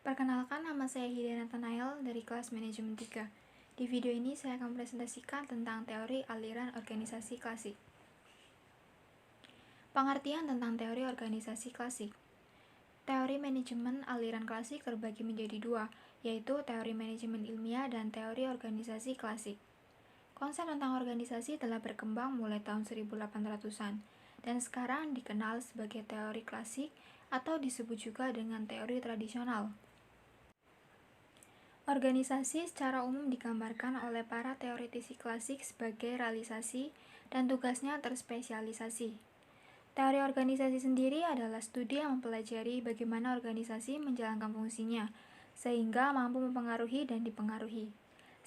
Perkenalkan, nama saya Hidayah Nathanael dari kelas Manajemen 3. Di video ini saya akan presentasikan tentang teori aliran organisasi klasik. Pengertian tentang teori organisasi klasik. Teori manajemen aliran klasik terbagi menjadi dua, yaitu teori manajemen ilmiah dan teori organisasi klasik. Konsep tentang organisasi telah berkembang mulai tahun 1800-an, dan sekarang dikenal sebagai teori klasik atau disebut juga dengan teori tradisional. Organisasi secara umum digambarkan oleh para teoretisi klasik sebagai realisasi dan tugasnya terspesialisasi. Teori organisasi sendiri adalah studi yang mempelajari bagaimana organisasi menjalankan fungsinya, sehingga mampu mempengaruhi dan dipengaruhi.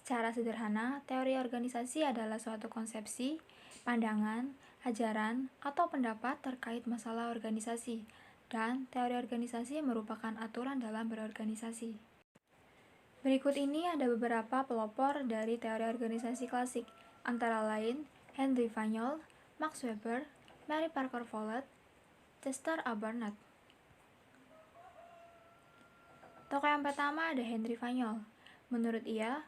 Secara sederhana, teori organisasi adalah suatu konsepsi, pandangan, ajaran, atau pendapat terkait masalah organisasi, dan teori organisasi merupakan aturan dalam berorganisasi. Berikut ini ada beberapa pelopor dari teori organisasi klasik, antara lain Henry Fayol, Max Weber, Mary Parker Follett, Chester A. Barnett. Tokoh yang pertama ada Henry Fayol. Menurut ia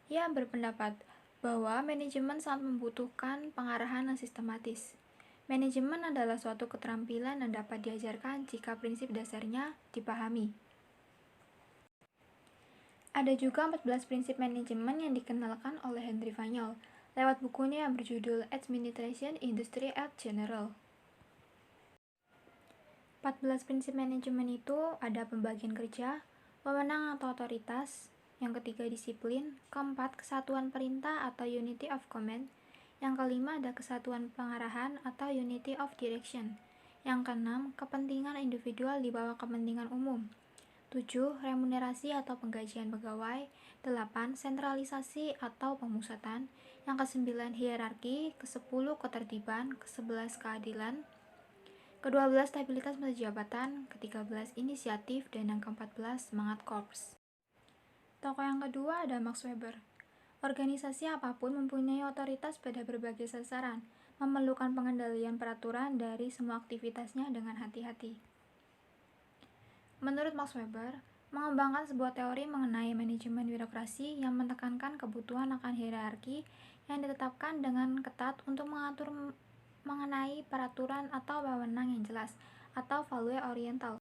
berpendapat bahwa manajemen sangat membutuhkan pengarahan yang sistematis. Manajemen adalah suatu keterampilan yang dapat diajarkan jika prinsip dasarnya dipahami. Ada juga 14 prinsip manajemen yang dikenalkan oleh Henry Fayol lewat bukunya yang berjudul Administration Industry at General. 14 prinsip manajemen itu ada pembagian kerja, wewenang atau otoritas, yang ketiga disiplin, keempat kesatuan perintah atau unity of command, yang kelima ada kesatuan pengarahan atau unity of direction, yang keenam kepentingan individual di bawah kepentingan umum, 7. Remunerasi atau penggajian pegawai, 8. Sentralisasi atau pemusatan, yang ke-9 hierarki, ke-10 ketertiban, ke-11 keadilan, ke-12 stabilitas masa jabatan, ke-13 inisiatif, dan yang ke-14 semangat korps. Tokoh yang kedua ada Max Weber. Organisasi apapun mempunyai otoritas pada berbagai sasaran, memerlukan pengendalian peraturan dari semua aktivitasnya dengan hati-hati. Menurut Max Weber, mengembangkan sebuah teori mengenai manajemen birokrasi yang menekankan kebutuhan akan hierarki yang ditetapkan dengan ketat untuk mengatur mengenai peraturan atau wewenang yang jelas, atau value oriental.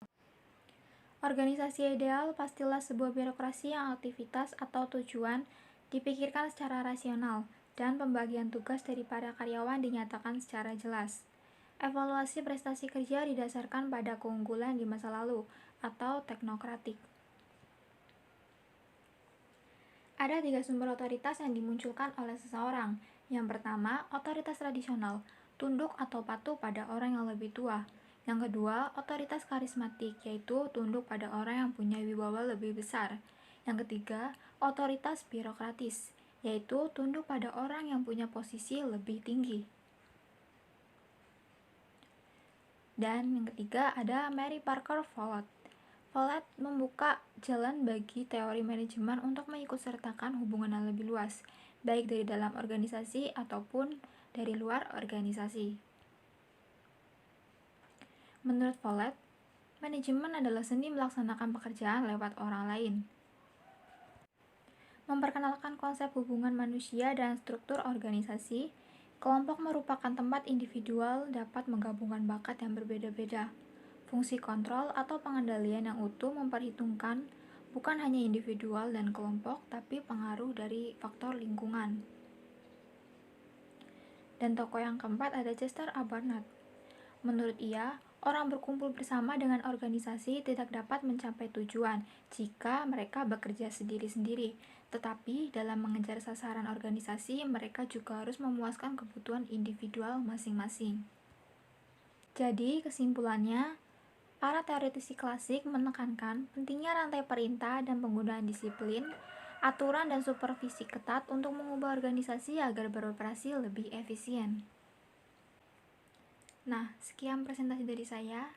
Organisasi ideal pastilah sebuah birokrasi yang aktivitas atau tujuan dipikirkan secara rasional dan pembagian tugas dari para karyawan dinyatakan secara jelas. Evaluasi prestasi kerja didasarkan pada keunggulan di masa lalu atau teknokratik. Ada 3 sumber otoritas yang dimunculkan oleh seseorang. Yang pertama, otoritas tradisional, tunduk atau patuh pada orang yang lebih tua. Yang kedua, otoritas karismatik, yaitu tunduk pada orang yang punya wibawa lebih besar. Yang ketiga, otoritas birokratis, yaitu tunduk pada orang yang punya posisi lebih tinggi. Dan yang ketiga ada Mary Parker Follett. Follett membuka jalan bagi teori manajemen untuk mengikutsertakan hubungan yang lebih luas, baik dari dalam organisasi ataupun dari luar organisasi. Menurut Follett, manajemen adalah seni melaksanakan pekerjaan lewat orang lain. Memperkenalkan konsep hubungan manusia dan struktur organisasi, kelompok merupakan tempat individual dapat menggabungkan bakat yang berbeda-beda. Fungsi kontrol atau pengendalian yang utuh memperhitungkan bukan hanya individual dan kelompok, tapi pengaruh dari faktor lingkungan. Dan tokoh yang keempat ada Chester A. Barnett. Menurut ia, orang berkumpul bersama dengan organisasi tidak dapat mencapai tujuan jika mereka bekerja sendiri-sendiri, tetapi dalam mengejar sasaran organisasi, mereka juga harus memuaskan kebutuhan individual masing-masing. Jadi, kesimpulannya, para teoretisi klasik menekankan pentingnya rantai perintah dan penggunaan disiplin, aturan dan supervisi ketat untuk mengubah organisasi agar beroperasi lebih efisien. Nah, sekian presentasi dari saya.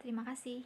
Terima kasih.